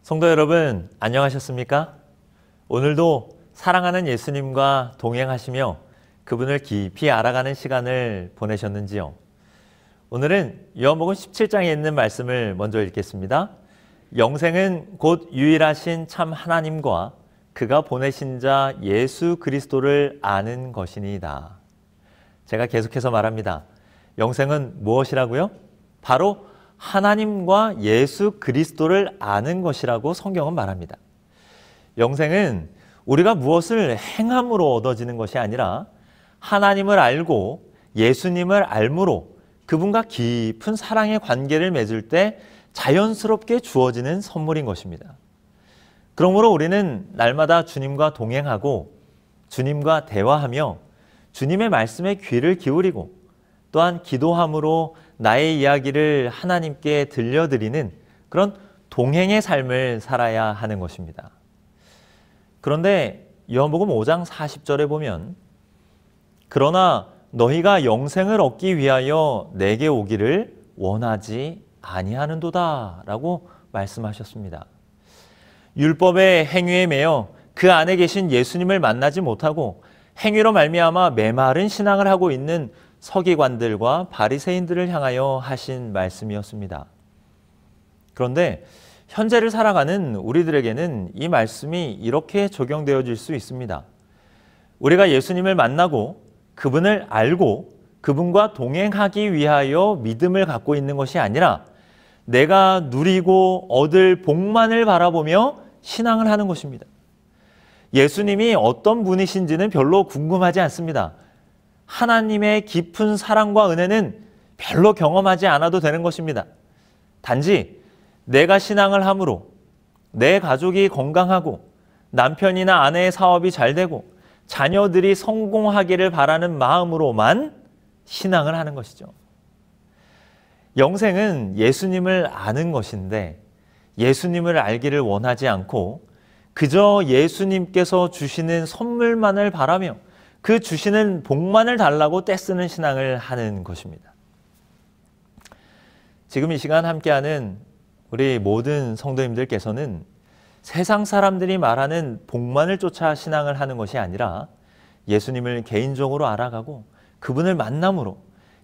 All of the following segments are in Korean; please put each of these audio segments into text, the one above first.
성도 여러분, 안녕하셨습니까? 오늘도 사랑하는 예수님과 동행하시며 그분을 깊이 알아가는 시간을 보내셨는지요? 오늘은 요한복음 17장에 있는 말씀을 먼저 읽겠습니다. 영생은 곧 유일하신 참 하나님과 그가 보내신 자 예수 그리스도를 아는 것이니이다. 제가 계속해서 말합니다. 영생은 무엇이라고요? 바로 하나님과 예수 그리스도를 아는 것이라고 성경은 말합니다. 영생은 우리가 무엇을 행함으로 얻어지는 것이 아니라 하나님을 알고 예수님을 알므로 그분과 깊은 사랑의 관계를 맺을 때 자연스럽게 주어지는 선물인 것입니다. 그러므로 우리는 날마다 주님과 동행하고 주님과 대화하며 주님의 말씀에 귀를 기울이고 또한 기도함으로 나의 이야기를 하나님께 들려드리는 그런 동행의 삶을 살아야 하는 것입니다. 그런데 요한복음 5장 40절에 보면 그러나 너희가 영생을 얻기 위하여 내게 오기를 원하지 아니하는도다 라고 말씀하셨습니다. 율법의 행위에 매여 그 안에 계신 예수님을 만나지 못하고 행위로 말미암아 메마른 신앙을 하고 있는 서기관들과 바리새인들을 향하여 하신 말씀이었습니다. 그런데 현재를 살아가는 우리들에게는 이 말씀이 이렇게 적용되어질 수 있습니다. 우리가 예수님을 만나고 그분을 알고 그분과 동행하기 위하여 믿음을 갖고 있는 것이 아니라 내가 누리고 얻을 복만을 바라보며 신앙을 하는 것입니다. 예수님이 어떤 분이신지는 별로 궁금하지 않습니다. 하나님의 깊은 사랑과 은혜는 별로 경험하지 않아도 되는 것입니다. 단지 내가 신앙을 함으로 내 가족이 건강하고 남편이나 아내의 사업이 잘 되고 자녀들이 성공하기를 바라는 마음으로만 신앙을 하는 것이죠. 영생은 예수님을 아는 것인데 예수님을 알기를 원하지 않고 그저 예수님께서 주시는 선물만을 바라며 그 주시는 복만을 달라고 떼쓰는 신앙을 하는 것입니다. 지금 이 시간 함께하는 우리 모든 성도님들께서는 세상 사람들이 말하는 복만을 쫓아 신앙을 하는 것이 아니라 예수님을 개인적으로 알아가고 그분을 만남으로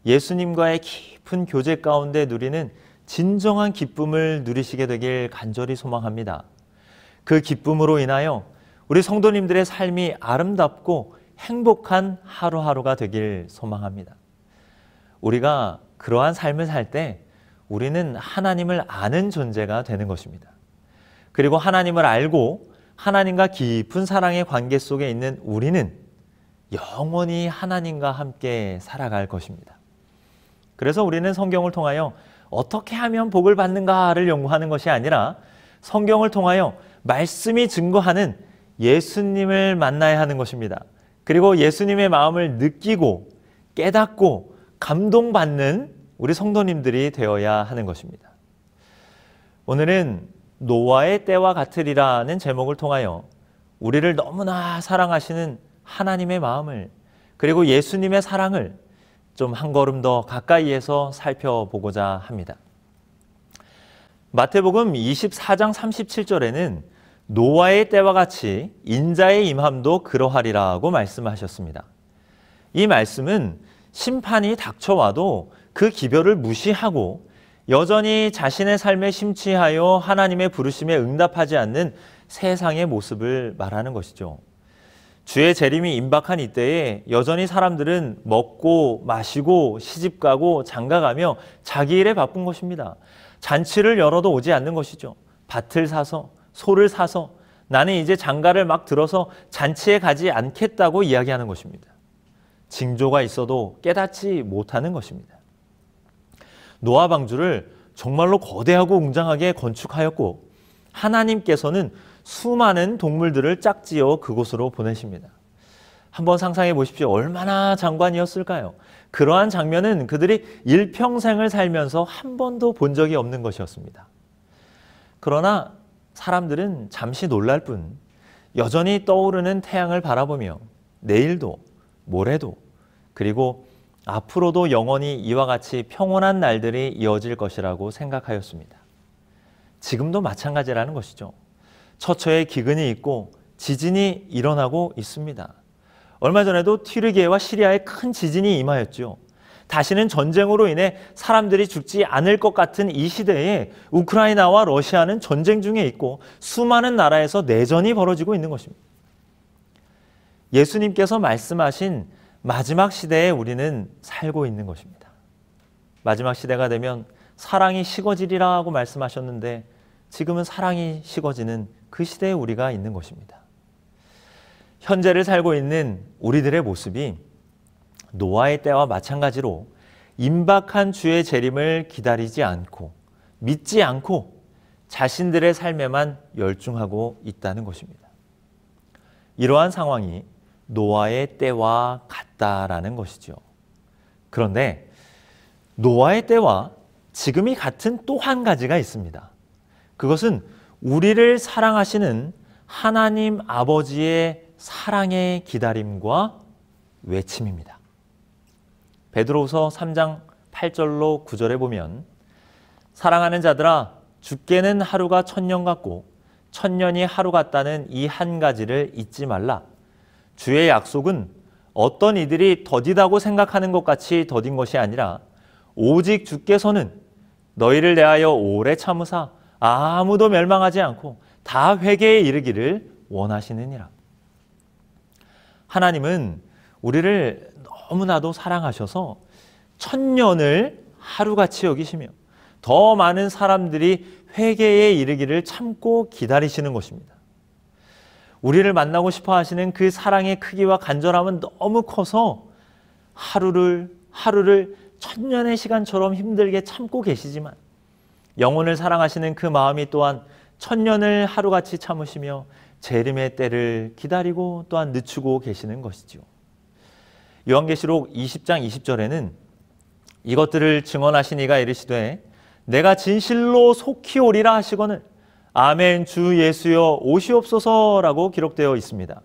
예수님과의 깊은 교제 가운데 누리는 진정한 기쁨을 누리시게 되길 간절히 소망합니다. 그 기쁨으로 인하여 우리 성도님들의 삶이 아름답고 행복한 하루하루가 되길 소망합니다. 우리가 그러한 삶을 살 때 우리는 하나님을 아는 존재가 되는 것입니다. 그리고 하나님을 알고 하나님과 깊은 사랑의 관계 속에 있는 우리는 영원히 하나님과 함께 살아갈 것입니다. 그래서 우리는 성경을 통하여 어떻게 하면 복을 받는가를 연구하는 것이 아니라 성경을 통하여 말씀이 증거하는 예수님을 만나야 하는 것입니다. 그리고 예수님의 마음을 느끼고 깨닫고 감동받는 우리 성도님들이 되어야 하는 것입니다. 오늘은 노아의 때와 같으리라는 제목을 통하여 우리를 너무나 사랑하시는 하나님의 마음을 그리고 예수님의 사랑을 좀 한 걸음 더 가까이에서 살펴보고자 합니다. 마태복음 24장 37절에는 노아의 때와 같이 인자의 임함도 그러하리라고 말씀하셨습니다. 이 말씀은 심판이 닥쳐와도 그 기별을 무시하고 여전히 자신의 삶에 심취하여 하나님의 부르심에 응답하지 않는 세상의 모습을 말하는 것이죠. 주의 재림이 임박한 이때에 여전히 사람들은 먹고 마시고 시집가고 장가가며 자기 일에 바쁜 것입니다. 잔치를 열어도 오지 않는 것이죠. 밭을 사서 소를 사서 나는 이제 장가를 막 들어서 잔치에 가지 않겠다고 이야기하는 것입니다. 징조가 있어도 깨닫지 못하는 것입니다. 노아 방주를 정말로 거대하고 웅장하게 건축하였고 하나님께서는 수많은 동물들을 짝지어 그곳으로 보내십니다. 한번 상상해 보십시오. 얼마나 장관이었을까요? 그러한 장면은 그들이 일평생을 살면서 한 번도 본 적이 없는 것이었습니다. 그러나 사람들은 잠시 놀랄 뿐 여전히 떠오르는 태양을 바라보며 내일도 모레도 그리고 앞으로도 영원히 이와 같이 평온한 날들이 이어질 것이라고 생각하였습니다. 지금도 마찬가지라는 것이죠. 처처에 기근이 있고 지진이 일어나고 있습니다. 얼마 전에도 튀르기예와 시리아에 큰 지진이 임하였죠. 다시는 전쟁으로 인해 사람들이 죽지 않을 것 같은 이 시대에 우크라이나와 러시아는 전쟁 중에 있고 수많은 나라에서 내전이 벌어지고 있는 것입니다. 예수님께서 말씀하신 마지막 시대에 우리는 살고 있는 것입니다. 마지막 시대가 되면 사랑이 식어지리라 고 말씀하셨는데 지금은 사랑이 식어지는 그 시대에 우리가 있는 것입니다. 현재를 살고 있는 우리들의 모습이 노아의 때와 마찬가지로 임박한 주의 재림을 기다리지 않고 믿지 않고 자신들의 삶에만 열중하고 있다는 것입니다. 이러한 상황이 노아의 때와 같다라는 것이죠. 그런데 노아의 때와 지금이 같은 또 한 가지가 있습니다. 그것은 우리를 사랑하시는 하나님 아버지의 사랑의 기다림과 외침입니다. 베드로후서 3장 8절로 9절에 보면 사랑하는 자들아 죽게는 하루가 1000년 같고 1000년이 하루 같다는 이 한 가지를 잊지 말라. 주의 약속은 어떤 이들이 더디다고 생각하는 것 같이 더딘 것이 아니라 오직 주께서는 너희를 대하여 오래 참으사 아무도 멸망하지 않고 다 회개에 이르기를 원하시느니라. 하나님은 우리를 너무나도 사랑하셔서 1000년을 하루같이 여기시며 더 많은 사람들이 회개에 이르기를 참고 기다리시는 것입니다. 우리를 만나고 싶어 하시는 그 사랑의 크기와 간절함은 너무 커서 하루를 1000년의 시간처럼 힘들게 참고 계시지만 영혼을 사랑하시는 그 마음이 또한 1000년을 하루같이 참으시며 재림의 때를 기다리고 또한 늦추고 계시는 것이죠. 요한계시록 20장 20절에는 이것들을 증언하신 이가 이르시되 내가 진실로 속히 오리라 하시거늘 아멘 주 예수여 오시옵소서라고 기록되어 있습니다.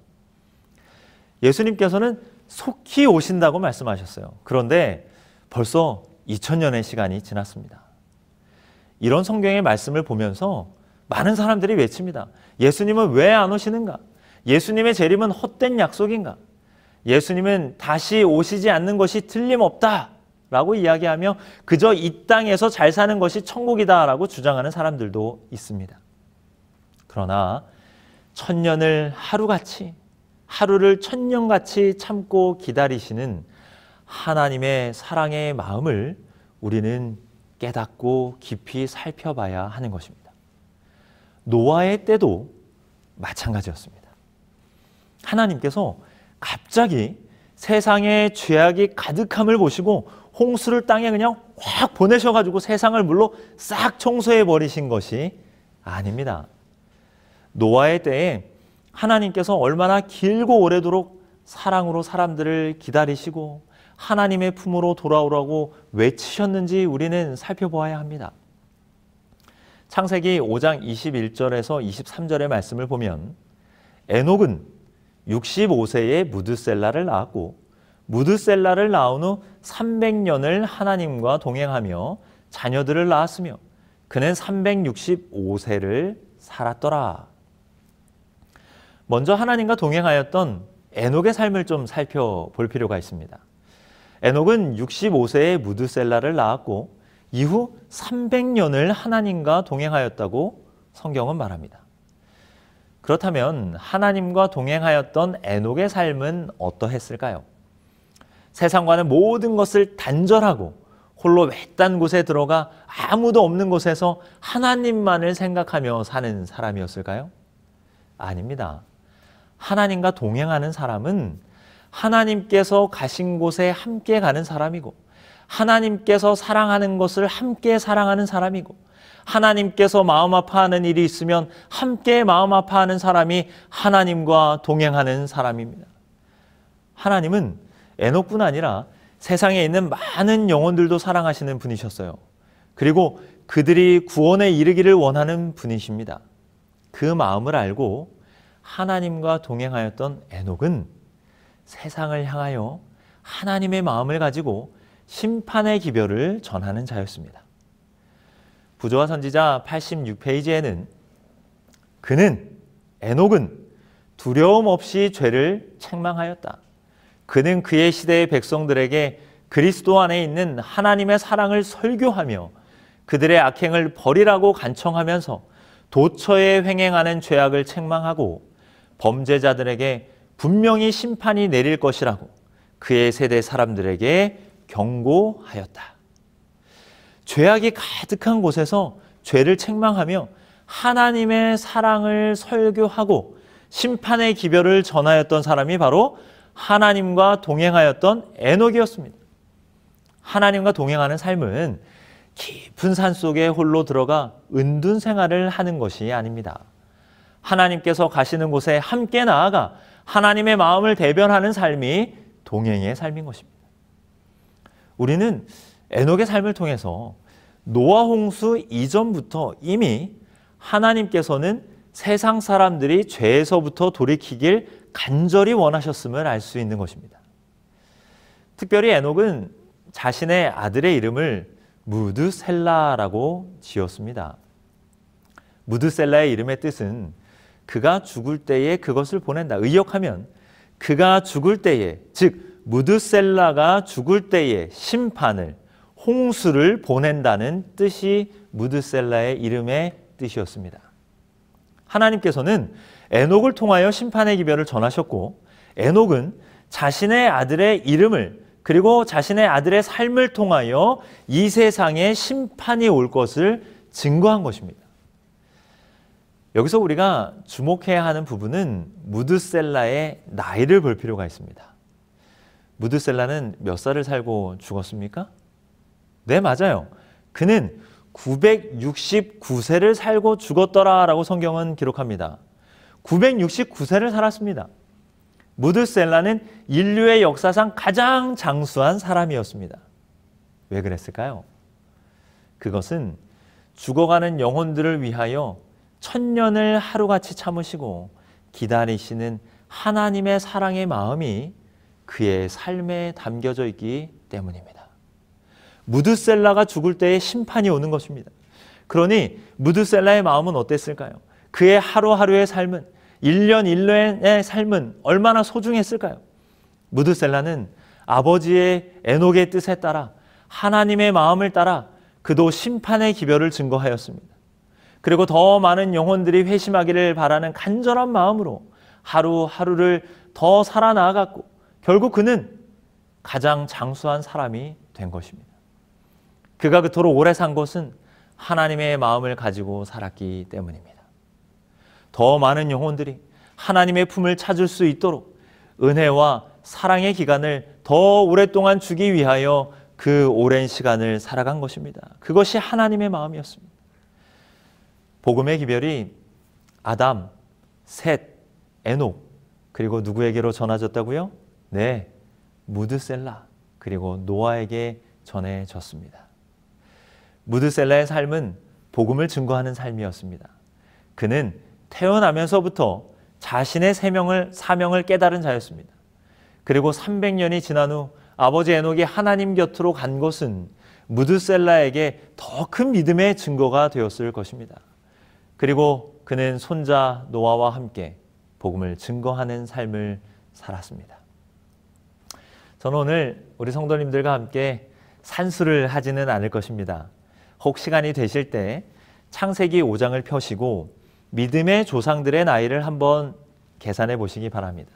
예수님께서는 속히 오신다고 말씀하셨어요. 그런데 벌써 2000년의 시간이 지났습니다. 이런 성경의 말씀을 보면서 많은 사람들이 외칩니다. 예수님은 왜 안 오시는가? 예수님의 재림은 헛된 약속인가? 예수님은 다시 오시지 않는 것이 틀림없다 라고 이야기하며 그저 이 땅에서 잘 사는 것이 천국이다 라고 주장하는 사람들도 있습니다. 그러나 1000년을 하루같이 하루를 1000년같이 참고 기다리시는 하나님의 사랑의 마음을 우리는 깨닫고 깊이 살펴봐야 하는 것입니다. 노아의 때도 마찬가지였습니다. 하나님께서 갑자기 세상에 죄악이 가득함을 보시고 홍수를 땅에 그냥 확 보내셔가지고 세상을 물로 싹 청소해 버리신 것이 아닙니다. 노아의 때에 하나님께서 얼마나 길고 오래도록 사랑으로 사람들을 기다리시고 하나님의 품으로 돌아오라고 외치셨는지 우리는 살펴보아야 합니다. 창세기 5장 21절에서 23절의 말씀을 보면 에녹은 65세에 무드셀라를 낳았고 무드셀라를 낳은 후 300년을 하나님과 동행하며 자녀들을 낳았으며 그는 365세를 살았더라. 먼저 하나님과 동행하였던 에녹의 삶을 좀 살펴볼 필요가 있습니다. 에녹은 65세에 무드셀라를 낳았고 이후 300년을 하나님과 동행하였다고 성경은 말합니다. 그렇다면 하나님과 동행하였던 에녹의 삶은 어떠했을까요? 세상과는 모든 것을 단절하고 홀로 외딴 곳에 들어가 아무도 없는 곳에서 하나님만을 생각하며 사는 사람이었을까요? 아닙니다. 하나님과 동행하는 사람은 하나님께서 가신 곳에 함께 가는 사람이고 하나님께서 사랑하는 것을 함께 사랑하는 사람이고 하나님께서 마음 아파하는 일이 있으면 함께 마음 아파하는 사람이 하나님과 동행하는 사람입니다. 하나님은 에녹뿐 아니라 세상에 있는 많은 영혼들도 사랑하시는 분이셨어요. 그리고 그들이 구원에 이르기를 원하는 분이십니다. 그 마음을 알고 하나님과 동행하였던 에녹은 세상을 향하여 하나님의 마음을 가지고 심판의 기별을 전하는 자였습니다. 부조화 선지자 86페이지에는 에녹은 두려움 없이 죄를 책망하였다. 그는 그의 시대의 백성들에게 그리스도 안에 있는 하나님의 사랑을 설교하며 그들의 악행을 버리라고 간청하면서 도처에 횡행하는 죄악을 책망하고 범죄자들에게 분명히 심판이 내릴 것이라고 그의 세대 사람들에게 경고하였다. 죄악이 가득한 곳에서 죄를 책망하며 하나님의 사랑을 설교하고 심판의 기별을 전하였던 사람이 바로 하나님과 동행하였던 에녹이었습니다. 하나님과 동행하는 삶은 깊은 산 속에 홀로 들어가 은둔 생활을 하는 것이 아닙니다. 하나님께서 가시는 곳에 함께 나아가 하나님의 마음을 대변하는 삶이 동행의 삶인 것입니다. 우리는 에녹의 삶을 통해서 노아 홍수 이전부터 이미 하나님께서는 세상 사람들이 죄에서부터 돌이키길 간절히 원하셨음을 알 수 있는 것입니다. 특별히 에녹은 자신의 아들의 이름을 무드셀라라고 지었습니다. 무드셀라의 이름의 뜻은 그가 죽을 때에 그것을 보낸다. 의역하면 그가 죽을 때에, 즉 무드셀라가 죽을 때에 심판을, 홍수를 보낸다는 뜻이 무드셀라의 이름의 뜻이었습니다. 하나님께서는 에녹을 통하여 심판의 기별을 전하셨고 에녹은 자신의 아들의 이름을 그리고 자신의 아들의 삶을 통하여 이 세상에 심판이 올 것을 증거한 것입니다. 여기서 우리가 주목해야 하는 부분은 무드셀라의 나이를 볼 필요가 있습니다. 무드셀라는 몇 살을 살고 죽었습니까? 네, 맞아요. 그는 969세를 살고 죽었더라라고 성경은 기록합니다. 969세를 살았습니다. 무드셀라는 인류의 역사상 가장 장수한 사람이었습니다. 왜 그랬을까요? 그것은 죽어가는 영혼들을 위하여 천년을 하루같이 참으시고 기다리시는 하나님의 사랑의 마음이 그의 삶에 담겨져 있기 때문입니다. 무드셀라가 죽을 때에 심판이 오는 것입니다. 그러니 무드셀라의 마음은 어땠을까요? 그의 하루하루의 삶은, 1년 1년의 삶은 얼마나 소중했을까요? 무드셀라는 아버지의 에녹의 뜻에 따라 하나님의 마음을 따라 그도 심판의 기별을 증거하였습니다. 그리고 더 많은 영혼들이 회심하기를 바라는 간절한 마음으로 하루하루를 더 살아나갔고 결국 그는 가장 장수한 사람이 된 것입니다. 그가 그토록 오래 산 것은 하나님의 마음을 가지고 살았기 때문입니다. 더 많은 영혼들이 하나님의 품을 찾을 수 있도록 은혜와 사랑의 기간을 더 오랫동안 주기 위하여 그 오랜 시간을 살아간 것입니다. 그것이 하나님의 마음이었습니다. 복음의 기별이 아담, 셋, 에녹, 그리고 누구에게로 전해졌다고요? 네, 무드셀라, 그리고 노아에게 전해졌습니다. 무드셀라의 삶은 복음을 증거하는 삶이었습니다. 그는 태어나면서부터 자신의 사명을 깨달은 자였습니다. 그리고 300년이 지난 후 아버지 에녹이 하나님 곁으로 간 것은 무드셀라에게 더 큰 믿음의 증거가 되었을 것입니다. 그리고 그는 손자 노아와 함께 복음을 증거하는 삶을 살았습니다. 저는 오늘 우리 성도님들과 함께 산수를 하지는 않을 것입니다. 혹 시간이 되실 때 창세기 5장을 펴시고 믿음의 조상들의 나이를 한번 계산해 보시기 바랍니다.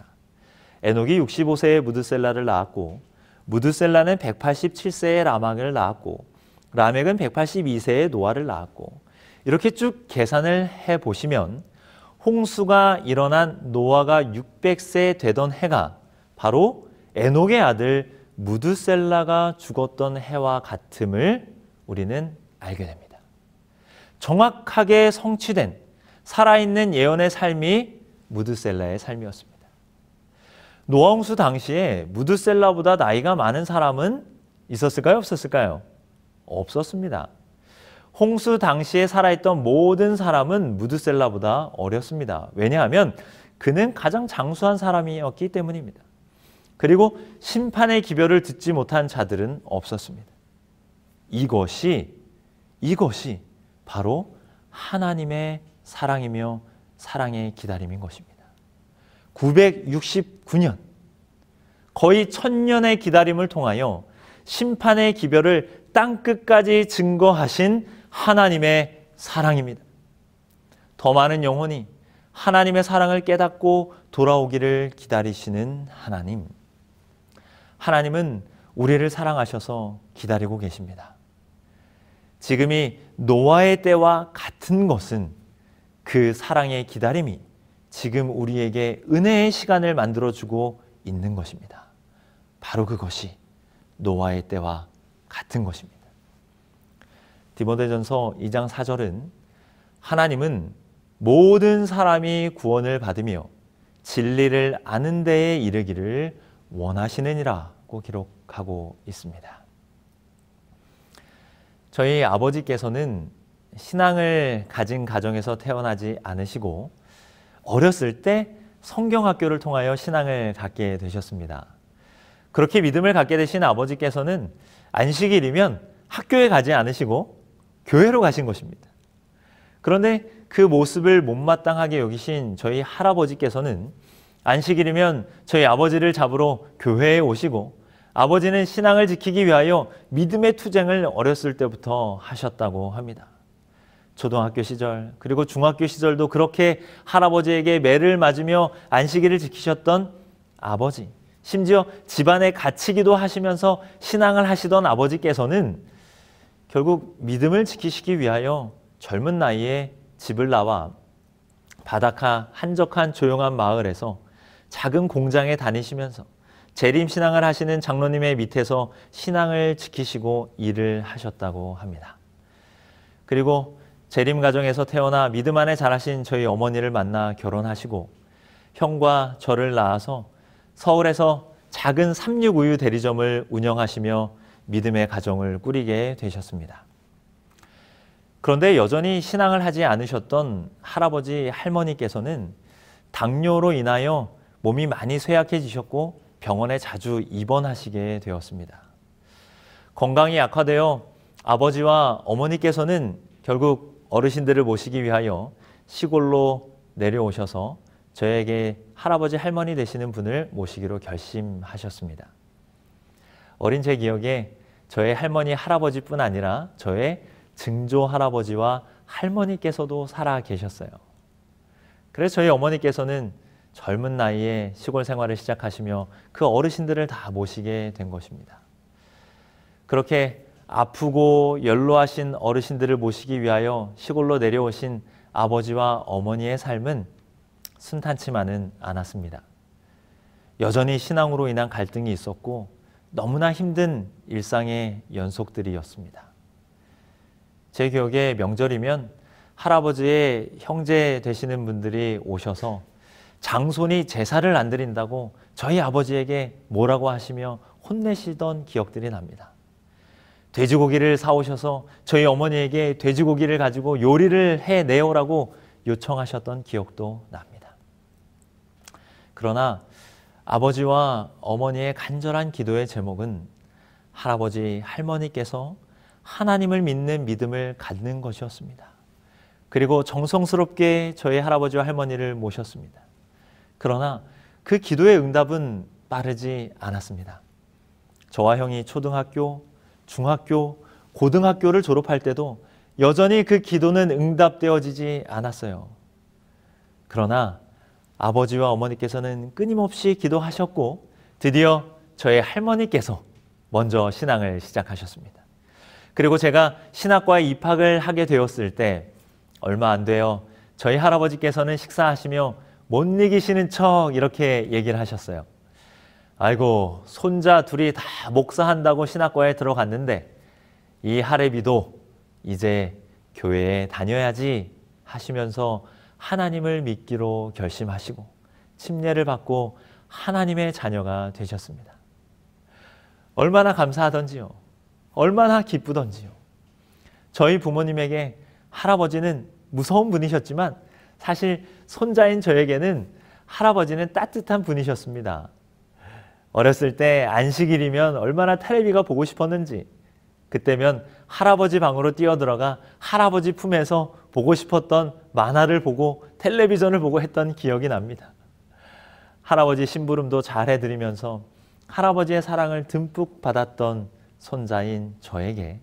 에녹이 65세에 무드셀라를 낳았고 무드셀라는 187세에 라멕을 낳았고 라멕은 182세에 노아를 낳았고 이렇게 쭉 계산을 해보시면 홍수가 일어난 노아가 600세 되던 해가 바로 에녹의 아들 무드셀라가 죽었던 해와 같음을 우리는 알게 됩니다. 정확하게 성취된 살아있는 예언의 삶이 무드셀라의 삶이었습니다. 노아 홍수 당시에 무드셀라보다 나이가 많은 사람은 있었을까요? 없었을까요? 없었습니다. 홍수 당시에 살아있던 모든 사람은 무드셀라보다 어렸습니다. 왜냐하면 그는 가장 장수한 사람이었기 때문입니다. 그리고 심판의 기별을 듣지 못한 자들은 없었습니다. 이것이 바로 하나님의 사랑이며 사랑의 기다림인 것입니다. 969년, 거의 1000년의 기다림을 통하여 심판의 기별을 땅끝까지 증거하신 하나님의 사랑입니다. 더 많은 영혼이 하나님의 사랑을 깨닫고 돌아오기를 기다리시는 하나님. 하나님은 우리를 사랑하셔서 기다리고 계십니다. 지금이 노아의 때와 같은 것은 그 사랑의 기다림이 지금 우리에게 은혜의 시간을 만들어주고 있는 것입니다. 바로 그것이 노아의 때와 같은 것입니다. 디모데전서 2장 4절은 하나님은 모든 사람이 구원을 받으며 진리를 아는 데에 이르기를 원하시느니라고 기록하고 있습니다. 저희 아버지께서는 신앙을 가진 가정에서 태어나지 않으시고 어렸을 때 성경학교를 통하여 신앙을 갖게 되셨습니다. 그렇게 믿음을 갖게 되신 아버지께서는 안식일이면 학교에 가지 않으시고 교회로 가신 것입니다. 그런데 그 모습을 못마땅하게 여기신 저희 할아버지께서는 안식일이면 저희 아버지를 잡으러 교회에 오시고 아버지는 신앙을 지키기 위하여 믿음의 투쟁을 어렸을 때부터 하셨다고 합니다. 초등학교 시절 그리고 중학교 시절도 그렇게 할아버지에게 매를 맞으며 안식일을 지키셨던 아버지, 심지어 집안에 갇히기도 하시면서 신앙을 하시던 아버지께서는 결국 믿음을 지키시기 위하여 젊은 나이에 집을 나와 바닷가 한적한 조용한 마을에서 작은 공장에 다니시면서 재림신앙을 하시는 장로님의 밑에서 신앙을 지키시고 일을 하셨다고 합니다. 그리고 재림가정에서 태어나 믿음 안에 자라신 저희 어머니를 만나 결혼하시고 형과 저를 낳아서 서울에서 작은 삼육우유 대리점을 운영하시며 믿음의 가정을 꾸리게 되셨습니다. 그런데 여전히 신앙을 하지 않으셨던 할아버지, 할머니께서는 당뇨로 인하여 몸이 많이 쇠약해지셨고 병원에 자주 입원하시게 되었습니다. 건강이 악화되어 아버지와 어머니께서는 결국 어르신들을 모시기 위하여 시골로 내려오셔서 저에게 할아버지, 할머니 되시는 분을 모시기로 결심하셨습니다. 어린 제 기억에 저의 할머니, 할아버지뿐 아니라 저의 증조 할아버지와 할머니께서도 살아 계셨어요. 그래서 저희 어머니께서는 젊은 나이에 시골 생활을 시작하시며 그 어르신들을 다 모시게 된 것입니다. 그렇게 아프고 연로하신 어르신들을 모시기 위하여 시골로 내려오신 아버지와 어머니의 삶은 순탄치만은 않았습니다. 여전히 신앙으로 인한 갈등이 있었고 너무나 힘든 일상의 연속들이었습니다. 제 기억에 명절이면 할아버지의 형제 되시는 분들이 오셔서 장손이 제사를 안 드린다고 저희 아버지에게 뭐라고 하시며 혼내시던 기억들이 납니다. 돼지고기를 사오셔서 저희 어머니에게 돼지고기를 가지고 요리를 해내오라고 요청하셨던 기억도 납니다. 그러나 아버지와 어머니의 간절한 기도의 제목은 할아버지, 할머니께서 하나님을 믿는 믿음을 갖는 것이었습니다. 그리고 정성스럽게 저희 할아버지와 할머니를 모셨습니다. 그러나 그 기도의 응답은 빠르지 않았습니다. 저와 형이 초등학교, 중학교, 고등학교를 졸업할 때도 여전히 그 기도는 응답되어지지 않았어요. 그러나 아버지와 어머니께서는 끊임없이 기도하셨고 드디어 저의 할머니께서 먼저 신앙을 시작하셨습니다. 그리고 제가 신학과에 입학을 하게 되었을 때 얼마 안 돼요. 저희 할아버지께서는 식사하시며 못 이기시는 척 이렇게 얘기를 하셨어요. 아이고, 손자 둘이 다 목사한다고 신학과에 들어갔는데 이 할애비도 이제 교회에 다녀야지 하시면서 하나님을 믿기로 결심하시고 침례를 받고 하나님의 자녀가 되셨습니다. 얼마나 감사하던지요. 얼마나 기쁘던지요. 저희 부모님에게 할아버지는 무서운 분이셨지만 사실 손자인 저에게는 할아버지는 따뜻한 분이셨습니다. 어렸을 때 안식일이면 얼마나 텔레비가 보고 싶었는지 그때면 할아버지 방으로 뛰어들어가 할아버지 품에서 보고 싶었던 만화를 보고 텔레비전을 보고 했던 기억이 납니다. 할아버지 심부름도 잘 해드리면서 할아버지의 사랑을 듬뿍 받았던 손자인 저에게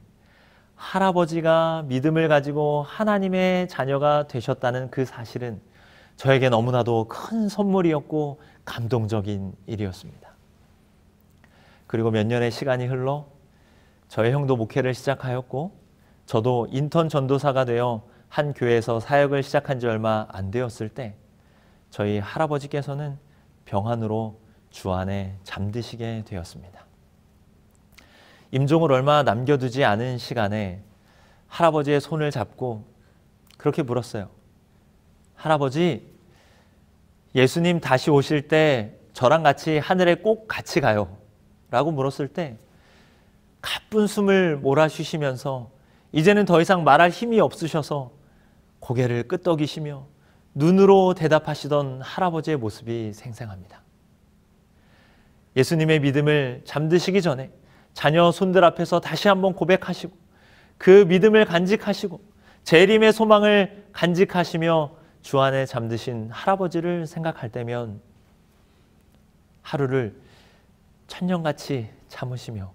할아버지가 믿음을 가지고 하나님의 자녀가 되셨다는 그 사실은 저에게 너무나도 큰 선물이었고 감동적인 일이었습니다. 그리고 몇 년의 시간이 흘러 저의 형도 목회를 시작하였고 저도 인턴 전도사가 되어 한 교회에서 사역을 시작한 지 얼마 안 되었을 때 저희 할아버지께서는 병환으로 주 안에 잠드시게 되었습니다. 임종을 얼마 남겨두지 않은 시간에 할아버지의 손을 잡고 그렇게 물었어요. 할아버지, 예수님 다시 오실 때 저랑 같이 하늘에 꼭 같이 가요. 라고 물었을 때 가쁜 숨을 몰아쉬시면서 이제는 더 이상 말할 힘이 없으셔서 고개를 끄덕이시며 눈으로 대답하시던 할아버지의 모습이 생생합니다. 예수님의 믿음을 잠드시기 전에 자녀 손들 앞에서 다시 한번 고백하시고 그 믿음을 간직하시고 재림의 소망을 간직하시며 주 안에 잠드신 할아버지를 생각할 때면 하루를 천년같이 참으시며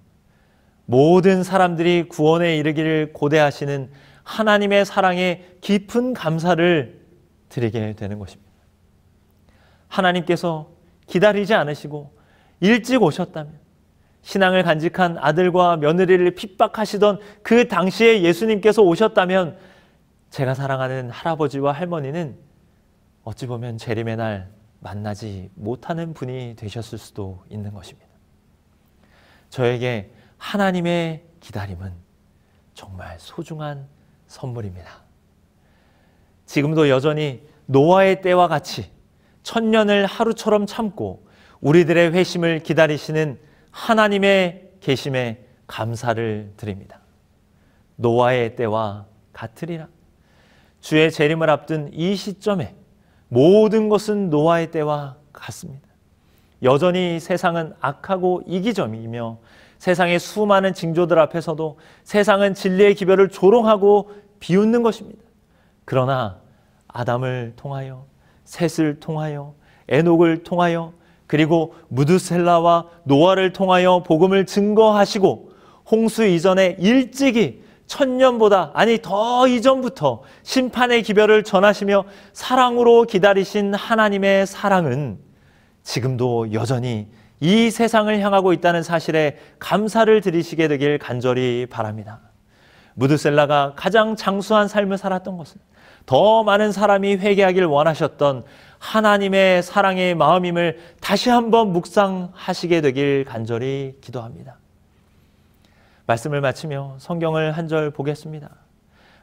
모든 사람들이 구원에 이르기를 고대하시는 하나님의 사랑에 깊은 감사를 드리게 되는 것입니다. 하나님께서 기다리지 않으시고 일찍 오셨다면 신앙을 간직한 아들과 며느리를 핍박하시던 그 당시에 예수님께서 오셨다면 제가 사랑하는 할아버지와 할머니는 어찌 보면 재림의 날 만나지 못하는 분이 되셨을 수도 있는 것입니다. 저에게 하나님의 기다림은 정말 소중한 선물입니다. 지금도 여전히 노아의 때와 같이 천년을 하루처럼 참고 우리들의 회심을 기다리시는 하나님의 계심에 감사를 드립니다. 노아의 때와 같으리라. 주의 재림을 앞둔 이 시점에 모든 것은 노아의 때와 같습니다. 여전히 세상은 악하고 이기점이며 세상의 수많은 징조들 앞에서도 세상은 진리의 기별을 조롱하고 비웃는 것입니다. 그러나 아담을 통하여, 셋을 통하여, 에녹을 통하여, 그리고 무드셀라와 노아를 통하여 복음을 증거하시고 홍수 이전에 일찍이 천년보다 아니 더 이전부터 심판의 기별을 전하시며 사랑으로 기다리신 하나님의 사랑은 지금도 여전히 이 세상을 향하고 있다는 사실에 감사를 드리시게 되길 간절히 바랍니다. 무드셀라가 가장 장수한 삶을 살았던 것은 더 많은 사람이 회개하길 원하셨던 하나님의 사랑의 마음임을 다시 한번 묵상하시게 되길 간절히 기도합니다. 말씀을 마치며 성경을 한 절 보겠습니다.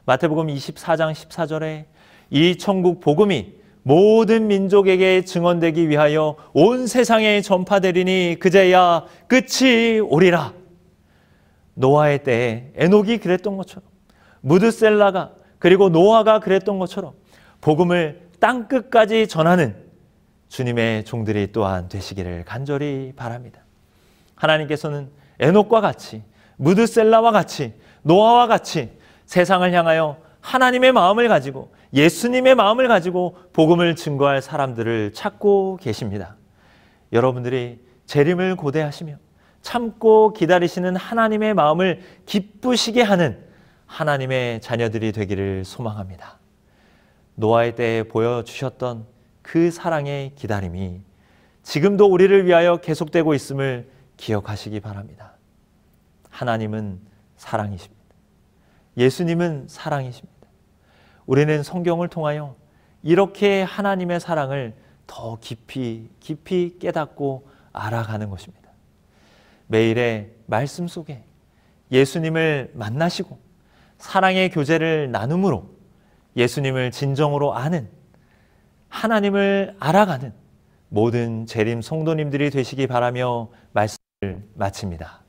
마태복음 24장 14절에 이 천국 복음이 모든 민족에게 증언되기 위하여 온 세상에 전파되리니 그제야 끝이 오리라. 노아의 때에 에녹이 그랬던 것처럼 무드셀라가 그리고 노아가 그랬던 것처럼 복음을 땅끝까지 전하는 주님의 종들이 또한 되시기를 간절히 바랍니다. 하나님께서는 에녹과 같이 무드셀라와 같이 노아와 같이 세상을 향하여 하나님의 마음을 가지고 예수님의 마음을 가지고 복음을 증거할 사람들을 찾고 계십니다. 여러분들이 재림을 고대하시며 참고 기다리시는 하나님의 마음을 기쁘시게 하는 하나님의 자녀들이 되기를 소망합니다. 노아의 때에 보여주셨던 그 사랑의 기다림이 지금도 우리를 위하여 계속되고 있음을 기억하시기 바랍니다. 하나님은 사랑이십니다. 예수님은 사랑이십니다. 우리는 성경을 통하여 이렇게 하나님의 사랑을 더 깊이 깨닫고 알아가는 것입니다. 매일의 말씀 속에 예수님을 만나시고 사랑의 교제를 나눔으로 예수님을 진정으로 아는 하나님을 알아가는 모든 재림 성도님들이 되시기 바라며 말씀을 마칩니다.